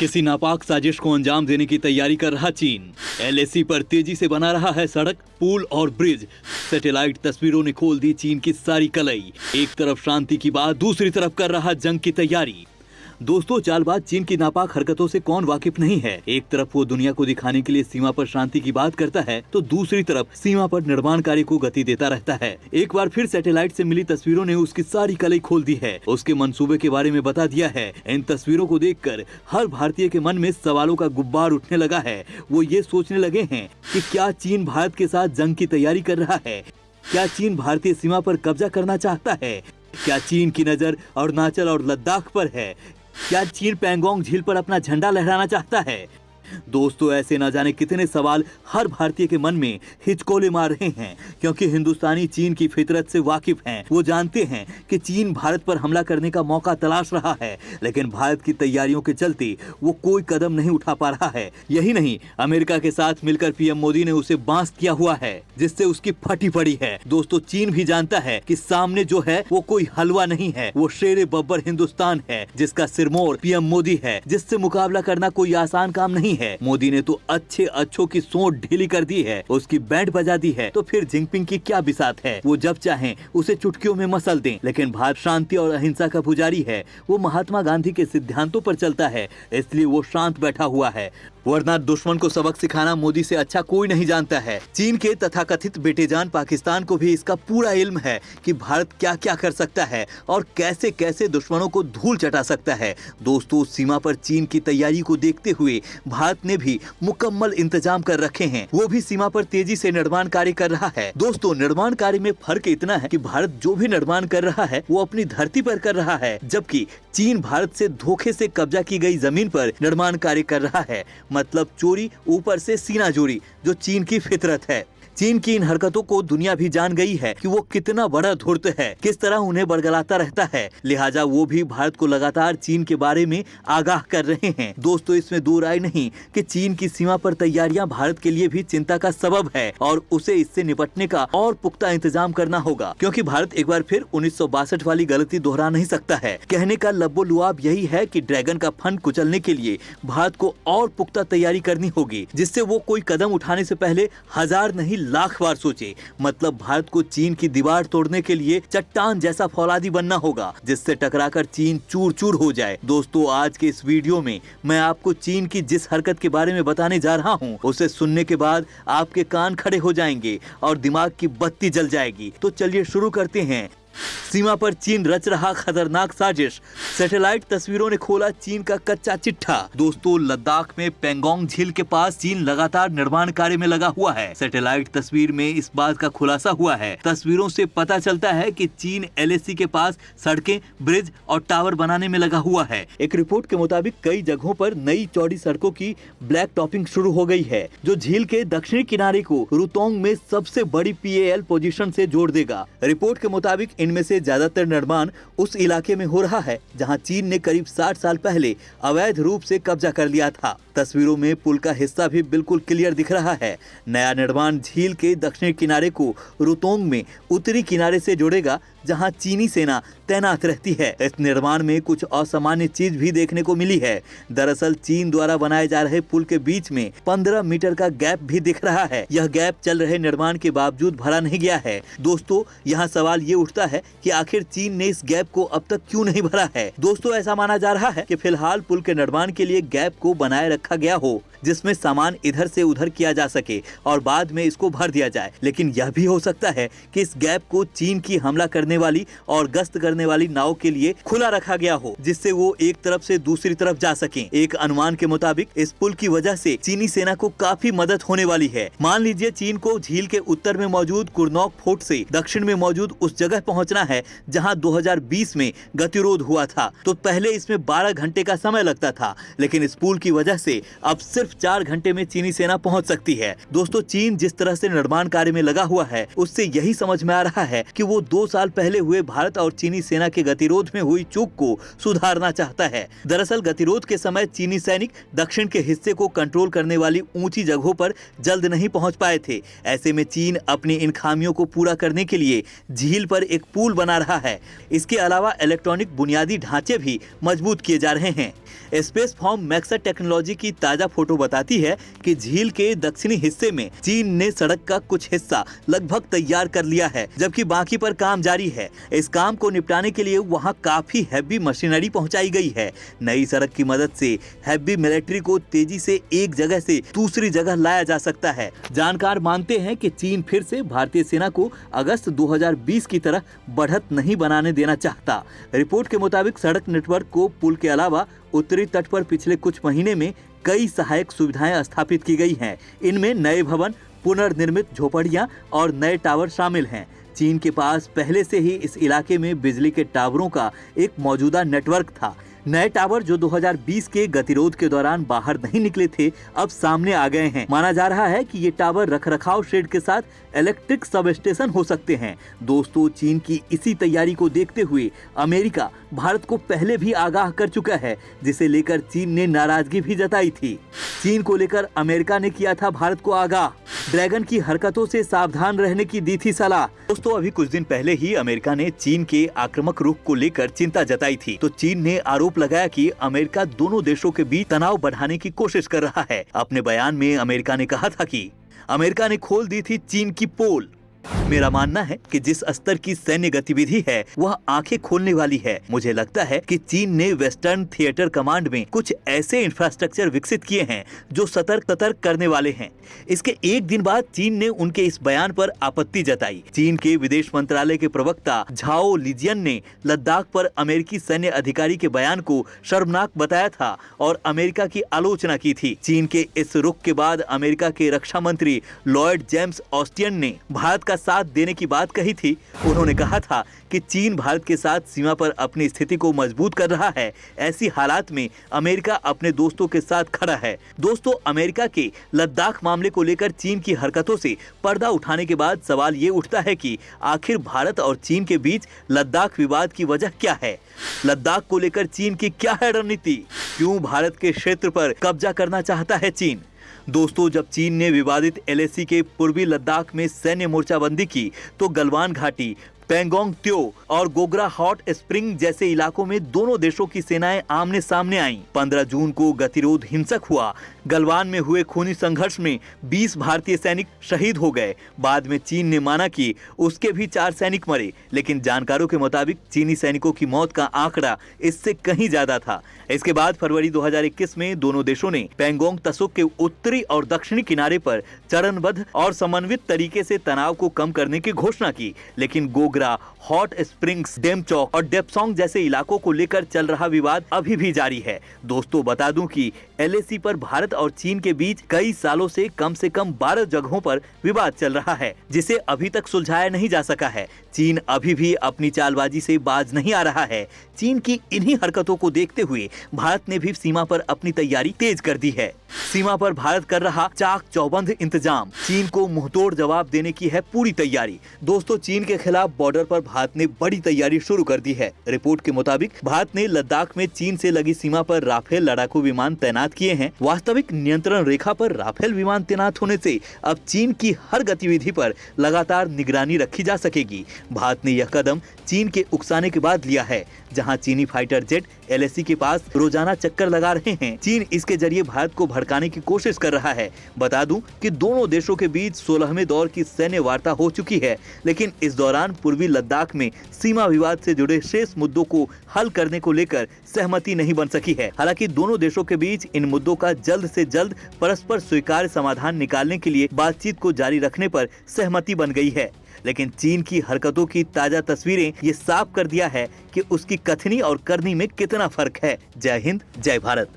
किसी नापाक साजिश को अंजाम देने की तैयारी कर रहा चीन। एलएसी पर तेजी से बना रहा है सड़क, पुल और ब्रिज। सैटेलाइट तस्वीरों ने खोल दी चीन की सारी कलई। एक तरफ शांति की बात, दूसरी तरफ कर रहा जंग की तैयारी। दोस्तों, चालबाज चीन की नापाक हरकतों से कौन वाकिफ नहीं है। एक तरफ वो दुनिया को दिखाने के लिए सीमा पर शांति की बात करता है, तो दूसरी तरफ सीमा पर निर्माण कार्य को गति देता रहता है। एक बार फिर सैटेलाइट से मिली तस्वीरों ने उसकी सारी कलई खोल दी है, उसके मंसूबे के बारे में बता दिया है। इन तस्वीरों को देखकर हर भारतीय के मन में सवालों का गुब्बार उठने लगा है। वो ये सोचने लगे हैं कि क्या चीन भारत के साथ जंग की तैयारी कर रहा है? क्या चीन भारतीय सीमा पर कब्जा करना चाहता है? क्या चीन की नजर अरुणाचल और लद्दाख पर है? क्या चीन पैंगोंग झील पर अपना झंडा लहराना चाहता है? दोस्तों, ऐसे न जाने कितने सवाल हर भारतीय के मन में हिचकोले मार रहे हैं, क्योंकि हिंदुस्तानी चीन की फितरत से वाकिफ हैं। वो जानते हैं कि चीन भारत पर हमला करने का मौका तलाश रहा है, लेकिन भारत की तैयारियों के चलते वो कोई कदम नहीं उठा पा रहा है। यही नहीं, अमेरिका के साथ मिलकर पीएम मोदी ने उसे बांस किया हुआ है, जिससे उसकी फटी पड़ी है। दोस्तों, चीन भी जानता है कि सामने जो है वो कोई हलवा नहीं है, वो शेरे बब्बर हिंदुस्तान है, जिसका सिरमौर पीएम मोदी है, जिससे मुकाबला करना कोई आसान काम नहीं है। मोदी ने तो अच्छों की सोच ढीली कर दी है, उसकी बैंड बजा दी है, तो फिर जिनपिंग की क्या बिसात है। वो जब चाहें उसे चुटकियों में मसल दें। लेकिन भारत शांति और अहिंसा का पुजारी है, वो महात्मा गांधी के सिद्धांतों पर चलता है, इसलिए वो शांत बैठा हुआ है। वरना दुश्मन को सबक सिखाना मोदी से अच्छा कोई नहीं जानता है। चीन के तथाकथित बेटेजान पाकिस्तान को भी इसका पूरा इल्म है कि भारत क्या क्या कर सकता है और कैसे कैसे दुश्मनों को धूल चटा सकता है। दोस्तों, सीमा पर चीन की तैयारी को देखते हुए भारत ने भी मुकम्मल इंतजाम कर रखे हैं। वो भी सीमा पर तेजी से निर्माण कार्य कर रहा है। दोस्तों, निर्माण कार्य में फर्क इतना है कि भारत जो भी निर्माण कर रहा है वो अपनी धरती पर कर रहा है, जबकि चीन भारत से धोखे से कब्जा की गई जमीन पर निर्माण कार्य कर रहा है। मतलब चोरी ऊपर से सीना जोरी, जो चीन की फितरत है। चीन की इन हरकतों को दुनिया भी जान गई है कि वो कितना बड़ा धूर्त है, किस तरह उन्हें बरगलाता रहता है। लिहाजा वो भी भारत को लगातार चीन के बारे में आगाह कर रहे हैं। दोस्तों, इसमें दो राय नहीं कि चीन की सीमा पर तैयारियां भारत के लिए भी चिंता का सबब है और उसे इससे निपटने का और पुख्ता इंतजाम करना होगा, क्योंकि भारत एक बार फिर 1962 वाली गलती दोहरा नहीं सकता है। कहने का लब्बो लुआब यही है कि ड्रैगन का फन कुचलने के लिए भारत को और पुख्ता तैयारी करनी होगी, जिससे वो कोई कदम उठाने से पहले हजार नहीं लाख बार सोचे। मतलब भारत को चीन की दीवार तोड़ने के लिए चट्टान जैसा फौलादी बनना होगा, जिससे टकराकर चीन चूर चूर हो जाए। दोस्तों, आज के इस वीडियो में मैं आपको चीन की जिस हरकत के बारे में बताने जा रहा हूं, उसे सुनने के बाद आपके कान खड़े हो जाएंगे और दिमाग की बत्ती जल जाएगी। तो चलिए शुरू करते हैं। सीमा पर चीन रच रहा खतरनाक साजिश। सैटेलाइट तस्वीरों ने खोला चीन का कच्चा चिट्ठा। दोस्तों, लद्दाख में पैंगोंग झील के पास चीन लगातार निर्माण कार्य में लगा हुआ है। सैटेलाइट तस्वीर में इस बात का खुलासा हुआ है। तस्वीरों से पता चलता है कि चीन एलएसी के पास सड़कें, ब्रिज और टावर बनाने में लगा हुआ है। एक रिपोर्ट के मुताबिक कई जगहों पर नई चौड़ी सड़कों की ब्लैक टॉपिंग शुरू हो गई है, जो झील के दक्षिणी किनारे को रुतोंग में सबसे बड़ी PAL पोजीशन से जोड़ देगा। रिपोर्ट के मुताबिक इनमें से ज्यादातर निर्माण उस इलाके में हो रहा है जहां चीन ने करीब 60 साल पहले अवैध रूप से कब्जा कर लिया था। तस्वीरों में पुल का हिस्सा भी बिल्कुल क्लियर दिख रहा है। नया निर्माण झील के दक्षिणी किनारे को रुतोंग में उत्तरी किनारे से जोड़ेगा, जहां चीनी सेना तैनात रहती है। इस निर्माण में कुछ असामान्य चीज भी देखने को मिली है। दरअसल चीन द्वारा बनाए जा रहे पुल के बीच में 15 मीटर का गैप भी दिख रहा है। यह गैप चल रहे निर्माण के बावजूद भरा नहीं गया है। दोस्तों, यहाँ सवाल ये उठता है कि आखिर चीन ने इस गैप को अब तक क्यों नहीं भरा है। दोस्तों, ऐसा माना जा रहा है कि फिलहाल पुल के निर्माण के लिए गैप को बनाए रखा गया हो, जिसमें सामान इधर से उधर किया जा सके और बाद में इसको भर दिया जाए। लेकिन यह भी हो सकता है कि इस गैप को चीन की हमला करने वाली और गश्त करने वाली नाव के लिए खुला रखा गया हो, जिससे वो एक तरफ से दूसरी तरफ जा सकें। एक अनुमान के मुताबिक इस पुल की वजह से चीनी सेना को काफी मदद होने वाली है। मान लीजिए चीन को झील के उत्तर में मौजूद कुर्नौक फोर्ट से दक्षिण में मौजूद उस जगह पहुंचना है जहां 2020 में गतिरोध हुआ था, तो पहले इसमें 12 घंटे का समय लगता था, लेकिन इस पुल की वजह से अब सिर्फ 4 घंटे में चीनी सेना पहुंच सकती है। दोस्तों, चीन जिस तरह से निर्माण कार्य में लगा हुआ है, उससे यही समझ में आ रहा है कि वो 2 साल पहले हुए भारत और चीनी सेना के गतिरोध में हुई चूक को सुधारना चाहता है। दरअसल गतिरोध के समय चीनी सैनिक दक्षिण के हिस्से को कंट्रोल करने वाली ऊंची जगहों पर जल्द नहीं पहुंच पाए थे। ऐसे में चीन अपनी इन खामियों को पूरा करने के लिए झील पर एक पुल बना रहा है। इसके अलावा इलेक्ट्रॉनिक बुनियादी ढांचे भी मजबूत किए जा रहे हैं। स्पेस फॉर्म मैक्सा टेक्नोलॉजी की ताजा फोटो बताती है कि झील के दक्षिणी हिस्से में चीन ने सड़क का कुछ हिस्सा लगभग तैयार कर लिया है, जबकि बाकी पर काम जारी है। इस काम को निपटाने के लिए वहां काफी हैवी मशीनरी पहुंचाई गई है। नई सड़क की मदद से हैवी मिलिट्री को तेजी से एक जगह से दूसरी जगह लाया जा सकता है। जानकार मानते हैं कि चीन फिर से भारतीय सेना को अगस्त 2020 की तरह बढ़त नहीं बनाने देना चाहता। रिपोर्ट के मुताबिक सड़क नेटवर्क को पुल के अलावा उत्तरी तट पर पिछले कुछ महीने में कई सहायक सुविधाएं स्थापित की गई हैं। इनमें नए भवन, पुनर्निर्मित झोपड़ियां और नए टावर शामिल हैं। चीन के पास पहले से ही इस इलाके में बिजली के टावरों का एक मौजूदा नेटवर्क था। नए टावर जो 2020 के गतिरोध के दौरान बाहर नहीं निकले थे, अब सामने आ गए हैं। माना जा रहा है कि ये टावर रखरखाव शेड के साथ इलेक्ट्रिक सब स्टेशन हो सकते हैं। दोस्तों, चीन की इसी तैयारी को देखते हुए अमेरिका भारत को पहले भी आगाह कर चुका है, जिसे लेकर चीन ने नाराजगी भी जताई थी। चीन को लेकर अमेरिका ने किया था भारत को आगाह, ड्रैगन की हरकतों से सावधान रहने की दी थी सलाह। दोस्तों, अभी कुछ दिन पहले ही अमेरिका ने चीन के आक्रामक रुख को लेकर चिंता जताई थी। तो चीन ने आरोप लगाया कि अमेरिका दोनों देशों के बीच तनाव बढ़ाने की कोशिश कर रहा है। अपने बयान में अमेरिका ने कहा था कि अमेरिका ने खोल दी थी चीन की पोल। मेरा मानना है कि जिस स्तर की सैन्य गतिविधि है वह आंखें खोलने वाली है। मुझे लगता है कि चीन ने वेस्टर्न थिएटर कमांड में कुछ ऐसे इंफ्रास्ट्रक्चर विकसित किए हैं जो सतर्क करने वाले हैं। इसके एक दिन बाद चीन ने उनके इस बयान पर आपत्ति जताई। चीन के विदेश मंत्रालय के प्रवक्ता झाओ लिजियन ने लद्दाख पर अमेरिकी सैन्य अधिकारी के बयान को शर्मनाक बताया था और अमेरिका की आलोचना की थी। चीन के इस रुख के बाद अमेरिका के रक्षा मंत्री लॉयड जेम्स ऑस्टिन ने भारत का साथ देने की बात कही थी। उन्होंने कहा था कि चीन भारत के साथ सीमा पर अपनी स्थिति को मजबूत कर रहा है। ऐसी हालात में अमेरिका अपने दोस्तों के साथ खड़ा है। दोस्तों, अमेरिका के लद्दाख मामले को लेकर चीन की हरकतों से पर्दा उठाने के बाद सवाल ये उठता है कि आखिर भारत और चीन के बीच लद्दाख विवाद की वजह क्या है? लद्दाख को लेकर चीन की क्या है रणनीति? क्यों भारत के क्षेत्र पर कब्जा करना चाहता है चीन? दोस्तों, जब चीन ने विवादित एलएसी के पूर्वी लद्दाख में सैन्य मोर्चाबंदी की तो गलवान घाटी, पेंगोंग त्यो और गोग्रा हॉट स्प्रिंग जैसे इलाकों में दोनों देशों की सेनाएं आमने सामने आईं। 15 जून को गतिरोध हिंसक हुआ। गलवान में हुए खूनी संघर्ष में 20 भारतीय सैनिक शहीद हो गए। बाद में चीन ने माना कि उसके भी 4 सैनिक मरे, लेकिन जानकारों के मुताबिक चीनी सैनिकों की मौत का आंकड़ा इससे कहीं ज्यादा था। इसके बाद फरवरी 2021 में दोनों देशों ने पेंगोंग तसोक के उत्तरी और दक्षिणी किनारे पर चरणबद्ध और समन्वित तरीके से तनाव को कम करने की घोषणा की, लेकिन गोग्रा, हॉट स्प्रिंग्स, डेमचौक और डेप्सोंग जैसे इलाकों को लेकर चल रहा विवाद अभी भी जारी है। दोस्तों, बता दूं कि एलएसी पर भारत और चीन के बीच कई सालों से कम 12 जगहों पर विवाद चल रहा है, जिसे अभी तक सुलझाया नहीं जा सका है। चीन अभी भी अपनी चालबाजी से बाज नहीं आ रहा है। चीन की इन्हीं हरकतों को देखते हुए भारत ने भी सीमा पर अपनी तैयारी तेज कर दी है। सीमा पर भारत कर रहा चाक चौबंद इंतजाम। चीन को मुंहतोड़ जवाब देने की है पूरी तैयारी। दोस्तों, चीन के खिलाफ बॉर्डर पर भारत ने बड़ी तैयारी शुरू कर दी है। रिपोर्ट के मुताबिक भारत ने लद्दाख में चीन से लगी सीमा पर राफेल लड़ाकू विमान तैनात किए हैं। वास्तविक नियंत्रण रेखा पर राफेल विमान तैनात होने से अब चीन की हर गतिविधि पर लगातार निगरानी रखी जा सकेगी। भारत ने यह कदम चीन के उकसाने के बाद लिया है, जहां चीनी फाइटर जेट एलएसी के पास रोजाना चक्कर लगा रहे हैं। चीन इसके जरिए भारत को भड़काने की कोशिश कर रहा है। बता दूं कि दोनों देशों के बीच 16वें दौर की सैन्य वार्ता हो चुकी है, लेकिन इस दौरान पूर्वी लद्दाख में सीमा विवाद से जुड़े शेष मुद्दों को हल करने को लेकर सहमति नहीं बन सकी है। हालांकि दोनों देशों के बीच इन मुद्दों का जल्द से जल्द परस्पर स्वीकार्य समाधान निकालने के लिए बातचीत को जारी रखने पर सहमति बन गई है। लेकिन चीन की हरकतों की ताजा तस्वीरें ये साफ कर दिया है कि उसकी कथनी और करनी में कितना फर्क है। जय हिंद, जय भारत।